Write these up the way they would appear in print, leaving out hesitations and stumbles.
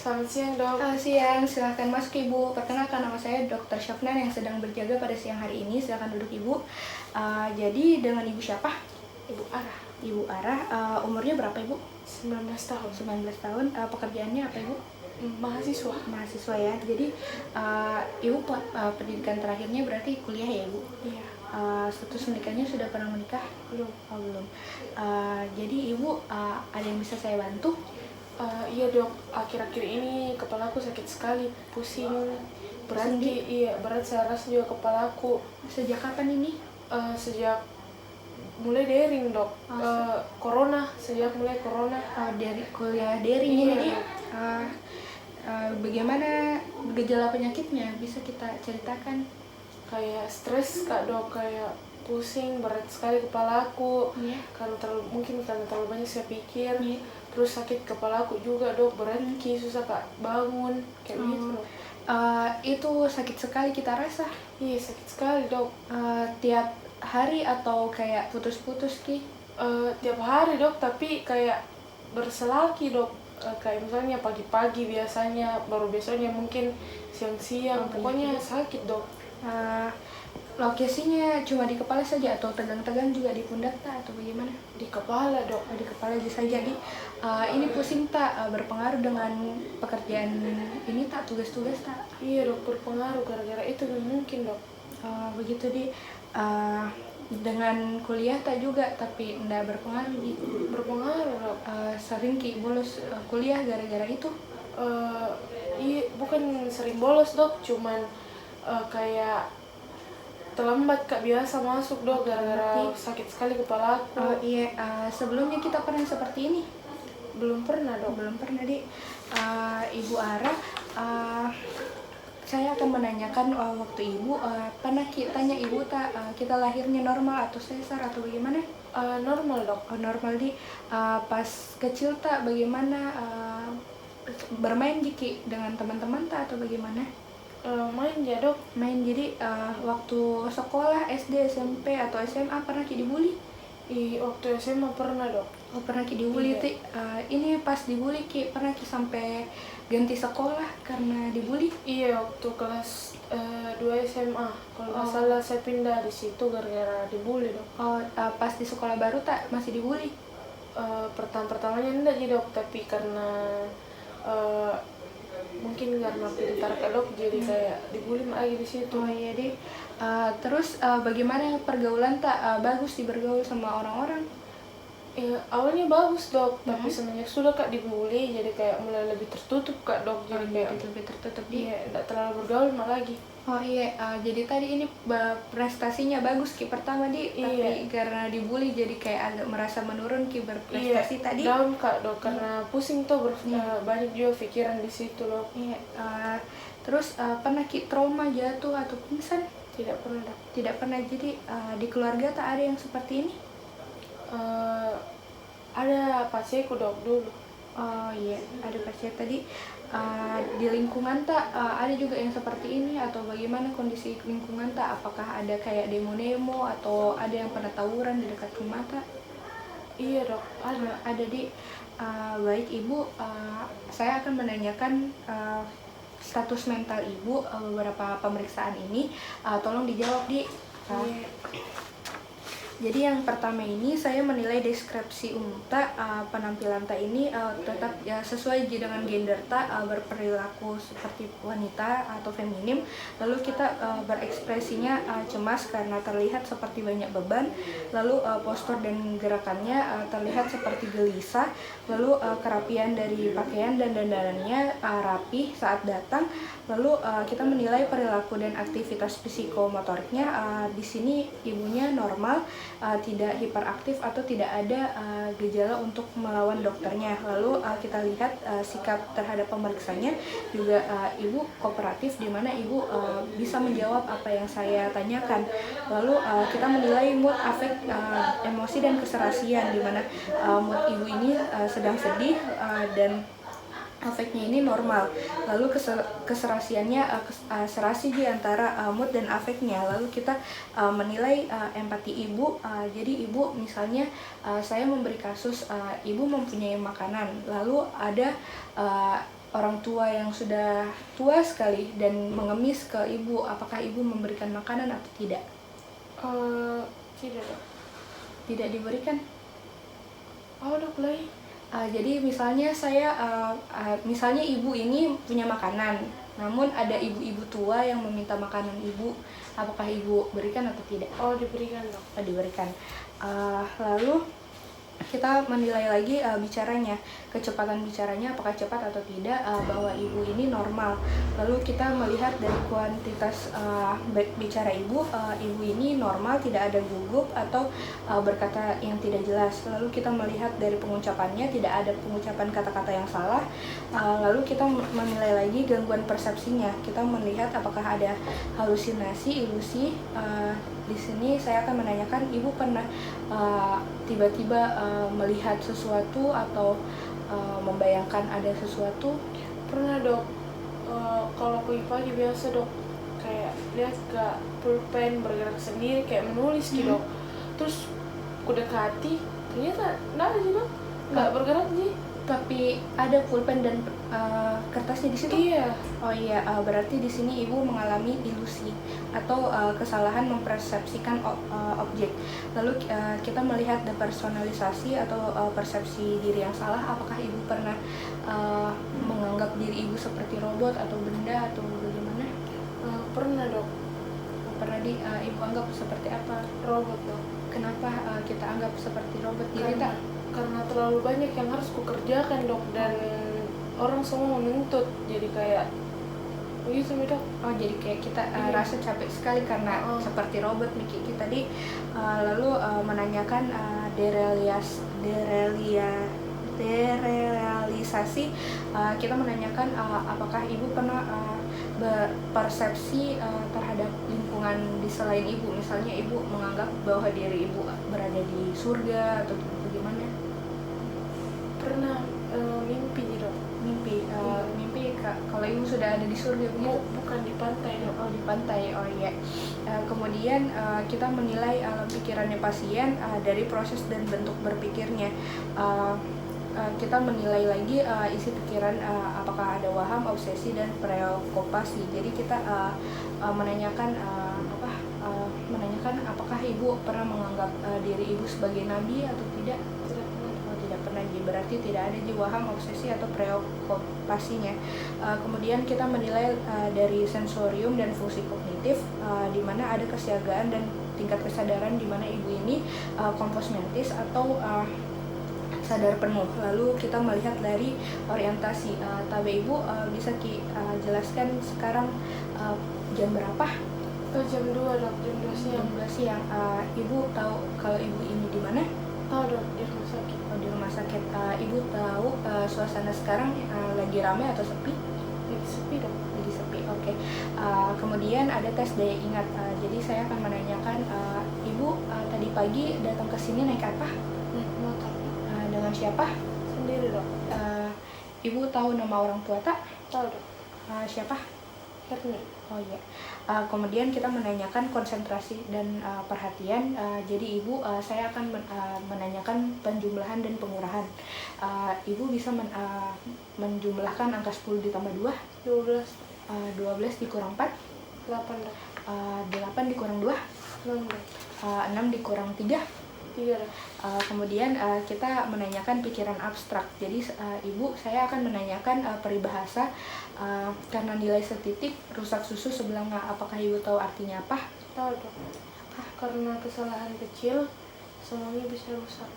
Selamat siang, Dok. Siang, silahkan masuk Ibu. Perkenalkan, nama saya Dr. Syafnan yang sedang berjaga pada siang hari ini. Silahkan duduk Ibu. Jadi dengan Ibu siapa? Ibu Ara, Ibu Arah. Umurnya berapa Ibu? 19 tahun. 19 tahun. Pekerjaannya apa Ibu? Mahasiswa. Mahasiswa ya. Jadi Ibu pendidikan terakhirnya berarti kuliah ya Ibu? Iya. Status menikahnya sudah pernah menikah? Belum. Belum. Jadi Ibu ada yang bisa saya bantu? Iya, Dok. Akhir-akhir ini kepalaku sakit sekali, pusing, berat. Pusing, Iya, berat. Saya rasa juga kepalaku. Sejak kapan ini? Sejak mulai daring, Dok. Corona, sejak mulai corona. Dari kuliah daring. Iya. Jadi bagaimana gejala penyakitnya, bisa kita ceritakan? Kayak stres, Kak, Dok. Kayak pusing, berat sekali kepalaku. Iya. Karena mungkin karena terlalu banyak saya pikir. Iya. Terus sakit kepalaku juga, Dok. Berat, susah, Kak, bangun kayak gitu, Dok. Itu sakit sekali kita rasa. Iya, sakit sekali, Dok. Tiap hari atau kayak putus-putus Ki? Tiap hari, Dok, tapi kayak berselaki, Dok. Kayak misalnya pagi-pagi biasanya, baru besoknya mungkin siang-siang. Pokoknya sakit, Dok. Lokasinya cuma di kepala saja atau tegang-tegang juga di pundak tak atau bagaimana? Di kepala, Dok. Di kepala aja saja. Jadi ini pusing tak berpengaruh dengan pekerjaan ini tak, tugas-tugas tak? Iya, Dok, berpengaruh gara-gara itu mungkin, Dok. Begitu di dengan kuliah tak juga, tapi enggak berpengaruh gitu. Berpengaruh, Dok. Sering Ki bolos kuliah gara-gara itu? Iya, bukan sering bolos, Dok, cuman kayak terlambat, Kak, biasa masuk, Dok, gara-gara sakit sekali kepalaku. Iya, sebelumnya kita pernah seperti ini? Belum pernah, Dok. Belum pernah di Ibu Ara. Saya akan menanyakan waktu Ibu pernah tanya Ibu tak kita lahirnya normal atau sesar atau bagaimana? Normal, Dok. Normal di pas kecil tak bagaimana bermain Jiki dengan teman-teman tak atau bagaimana? Main ya, Dok. Main. Jadi waktu sekolah SD, SMP atau SMA pernah Ki dibully? Waktu SMA pernah, Dok. Pernah Ki dibully. Iya. Ini pas dibully Ki pernah Ki sampai ganti sekolah karena dibully? Iya, waktu kelas 2 SMA. Kalau nggak salah saya pindah di situ gara-gara dibully, Dok. Pas di sekolah baru tak masih dibully? Pertama-pertamanya enggak sih, Dok, tapi karena mungkin karena pintar, Kak, Dok, jadi kayak dibully lagi di situ. Iya deh. Terus bagaimana pergaulan tak bagus bergaul sama orang-orang? Awalnya bagus, Dok, tapi semenjak sudah, Kak, dibully jadi kayak mulai lebih tertutup, Kak, Dok. Jadi kayak lebih tertutup enggak terlalu bergaul lagi. Jadi tadi ini prestasinya bagus Ki pertama tapi karena dibully jadi kayak agak merasa menurun Ki berprestasi tadi. Down, Kak, Dok, karena pusing tuh, banyak juga pikiran di situ, Dok. Terus pernah Ki trauma jatuh atau pingsan? Tidak pernah, Dok. Tidak pernah. Jadi di keluarga tak ada yang seperti ini? Ada pacarku, Dok, dulu. Ada pacar tadi. Di lingkungan tak ada juga yang seperti ini atau bagaimana kondisi lingkungan tak? Apakah ada kayak demo-demo atau ada yang pernah tawuran di dekat rumah tak? Iya, Dok, Ada di baik Ibu, saya akan menanyakan status mental Ibu beberapa pemeriksaan ini, tolong dijawab di. Jadi yang pertama ini saya menilai deskripsi umum tak penampilan tak ini tetap ya sesuai dengan gender tak berperilaku seperti wanita atau feminim. Lalu kita berekspresinya cemas karena terlihat seperti banyak beban. Lalu postur dan gerakannya terlihat seperti gelisah. Lalu kerapian dari pakaian dan dandanannya rapi saat datang. Lalu kita menilai perilaku dan aktivitas psikomotoriknya. Di sini ibunya normal. Tidak hiperaktif atau tidak ada gejala untuk melawan dokternya. Lalu kita lihat sikap terhadap pemeriksanya juga ibu kooperatif, di mana ibu bisa menjawab apa yang saya tanyakan. Lalu kita menilai mood, afek, emosi dan keserasian, di mana mood ibu ini sedang sedih dan afeknya ini normal. Lalu keserasiannya serasi di antara mood dan afeknya. Lalu kita menilai empati ibu. Jadi ibu misalnya saya memberi kasus ibu mempunyai makanan, lalu ada orang tua yang sudah tua sekali dan mengemis ke ibu, apakah ibu memberikan makanan atau tidak? Tidak dok. Tidak diberikan. Dok lain. Jadi misalnya misalnya ibu ini punya makanan, namun ada ibu-ibu tua yang meminta makanan ibu, apakah ibu berikan atau tidak? Diberikan dok. Diberikan. Lalu kita menilai lagi bicaranya, kecepatan bicaranya apakah cepat atau tidak, bahwa ibu ini normal. Lalu kita melihat dari kuantitas bicara ibu ini normal, tidak ada gugup atau berkata yang tidak jelas. Lalu kita melihat dari pengucapannya, tidak ada pengucapan kata-kata yang salah. Lalu kita menilai lagi gangguan persepsinya, kita melihat apakah ada halusinasi, ilusi. Di sini saya akan menanyakan, ibu pernah tiba-tiba melihat sesuatu atau membayangkan ada sesuatu? Pernah dok. Kalau pagi-pagi biasa dok, kayak lihat ke pulpen bergerak sendiri kayak menulis gitu dok. Terus aku dekati, ternyata nggak ada sih dok, nggak bergerak sih. Tapi ada pulpen dan kertasnya di situ? Iya. Oh iya, berarti di sini ibu mengalami ilusi atau kesalahan mempersepsikan objek. Lalu kita melihat depersonalisasi atau persepsi diri yang salah. Apakah ibu pernah menganggap diri ibu seperti robot atau benda atau bagaimana? Pernah dok. Pernah ibu anggap seperti apa? Robot dok. Kenapa kita anggap seperti robot diri tak? Karena terlalu banyak yang harus kukerjakan dok, dan orang semua menuntut, jadi kayak begitu dok. Jadi kayak kita rasa capek sekali karena seperti robot mikir kita tadi. Lalu menanyakan derealisasi. Kita menanyakan apakah ibu pernah berpersepsi terhadap lingkungan di selain ibu. Misalnya ibu menganggap bahwa diri ibu berada di surga atau bagaimana? Pernah mimpi dok. Mimpi kalau ibu sudah ada di surga begitu? Bukan di pantai dok. Di pantai. Oh iya. Kemudian kita menilai alam pikirannya pasien dari proses dan bentuk berpikirnya. Kita menilai lagi isi pikiran, apakah ada waham, obsesi, dan preokupasi. Jadi kita menanyakan apakah ibu pernah menganggap diri ibu sebagai nabi atau tidak? Tidak pernah. Berarti tidak ada waham, obsesi, atau preokupasinya. Kemudian kita menilai dari sensorium dan fungsi kognitif, di mana ada kesiagaan dan tingkat kesadaran, di mana ibu ini kompos mentis atau sadar penuh. Lalu kita melihat dari orientasi. Tabe ibu bisa jelaskan sekarang jam berapa? Jam 2 dok, jam 2 siang. Jam 2 siang. Ibu tahu kalau ibu ini di mana? Tahu dok, di rumah sakit. Di rumah sakit. Ibu tahu suasana sekarang lagi ramai atau sepi? Lagi sepi dok. Lagi sepi. Oke. Kemudian ada tes daya ingat. Jadi saya akan menanyakan, ibu tadi pagi datang ke sini naik apa? Motor. Dengan siapa? Sendiri dok. Ibu tahu nama orang tua tak? Tahu dok. Siapa? Herni. Oh iya. Kemudian kita menanyakan konsentrasi dan perhatian. Jadi ibu, saya akan menanyakan penjumlahan dan pengurahan. Ibu bisa menjumlahkan angka 10 ditambah 2? 12. 12 dikurang 4? 8 dok. 8 dikurang 2? 6 dok. 6 dikurang 3? 3 dok. Kemudian kita menanyakan pikiran abstrak. Jadi ibu, saya akan menanyakan peribahasa, karena nilai setitik rusak susu sebelah. Apakah ibu tahu artinya apa? Tahu dok. Karena kesalahan kecil semuanya bisa rusak.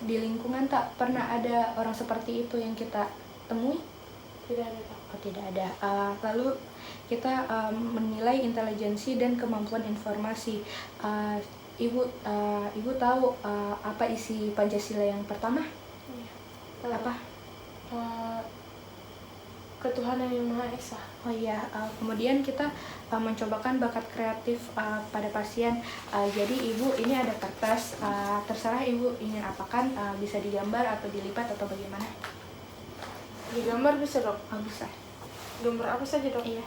Di lingkungan tak pernah ada orang seperti itu yang kita temui? Tidak ada dok. Tidak ada. Lalu kita menilai intelijensi dan kemampuan informasi. Ibu tahu apa isi Pancasila yang pertama? Iya. Apa? Ketuhanan yang Maha Esa. Oh iya. Kemudian kita mencobakan bakat kreatif pada pasien. Jadi ibu, ini ada kertas, terserah ibu ingin apakan, bisa digambar atau dilipat atau bagaimana? Digambar bisa dok? Bisa. Gambar apa saja dok? Iya.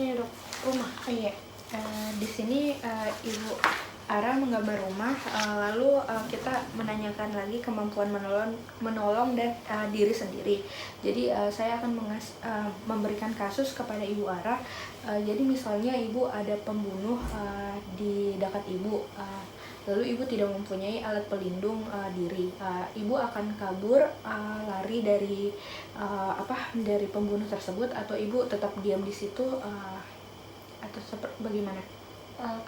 Ini dok, rumah. Oh iya, di sini Ibu Ara menggambar rumah, lalu kita menanyakan lagi kemampuan menolong dan diri sendiri. Jadi saya akan memberikan kasus kepada Ibu Ara. Jadi misalnya Ibu ada pembunuh di dekat Ibu, lalu Ibu tidak mempunyai alat pelindung diri. Ibu akan kabur, lari dari dari pembunuh tersebut, atau Ibu tetap diam di situ, atau seperti bagaimana?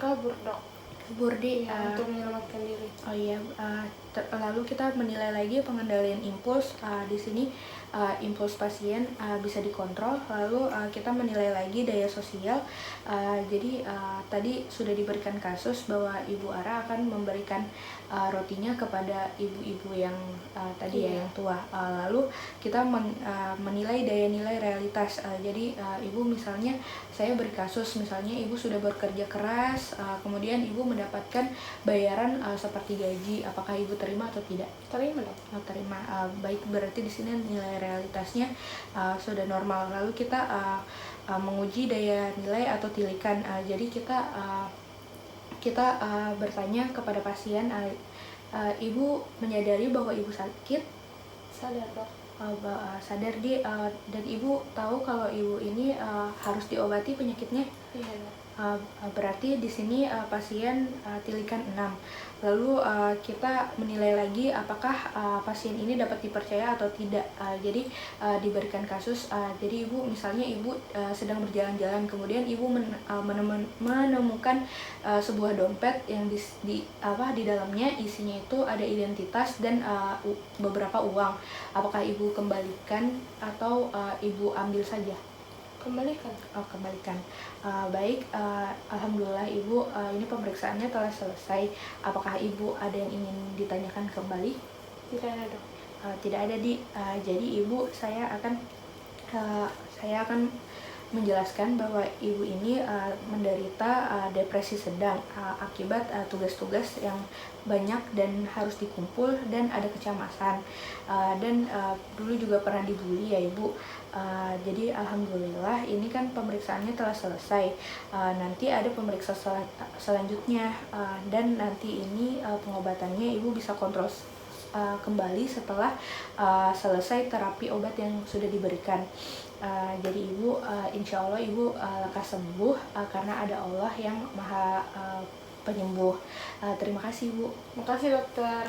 Kabur dok. Kabur di Untuk menyelamatkan diri. Oh iya, lalu kita menilai lagi pengendalian impuls. Di sini impuls pasien bisa dikontrol. Lalu kita menilai lagi daya sosial. Jadi tadi sudah diberikan kasus bahwa Ibu Ara akan memberikan rotinya kepada ibu-ibu yang tadi ya, yang tua. Lalu kita menilai daya nilai realitas. Jadi Ibu misalnya, saya beri kasus misalnya Ibu sudah bekerja keras, kemudian Ibu mendapatkan bayaran seperti gaji, apakah Ibu terima atau tidak? Terima dok. Terima. Baik, berarti di sini nilai realitasnya sudah normal. Lalu kita menguji daya nilai atau tilikan. Jadi kita bertanya kepada pasien, Ibu menyadari bahwa Ibu sakit? Sadar dok. Sadar dan Ibu tahu kalau Ibu ini harus diobati penyakitnya? Iya dok. Berarti di sini pasien tilikan 6. Lalu kita menilai lagi apakah pasien ini dapat dipercaya atau tidak. Jadi diberikan kasus. Jadi Ibu misalnya Ibu sedang berjalan-jalan, kemudian Ibu menemukan sebuah dompet yang di dalamnya isinya itu ada identitas dan beberapa uang. Apakah Ibu kembalikan atau Ibu ambil saja? Kembalikan. Kembalikan. Baik, alhamdulillah Ibu, ini pemeriksaannya telah selesai. Apakah Ibu ada yang ingin ditanyakan kembali? Tidak ada dok. Tidak ada jadi Ibu, saya akan menjelaskan bahwa Ibu ini menderita depresi sedang akibat tugas-tugas yang banyak dan harus dikumpul, dan ada kecemasan, dan dulu juga pernah dibully ya Ibu. Jadi alhamdulillah ini kan pemeriksaannya telah selesai. Nanti ada pemeriksa selanjutnya, dan nanti ini pengobatannya Ibu bisa kontrol kembali setelah selesai terapi obat yang sudah diberikan. Jadi Ibu, insya Allah Ibu lekas sembuh, karena ada Allah yang maha penyembuh. Terima kasih Bu. Makasih dokter.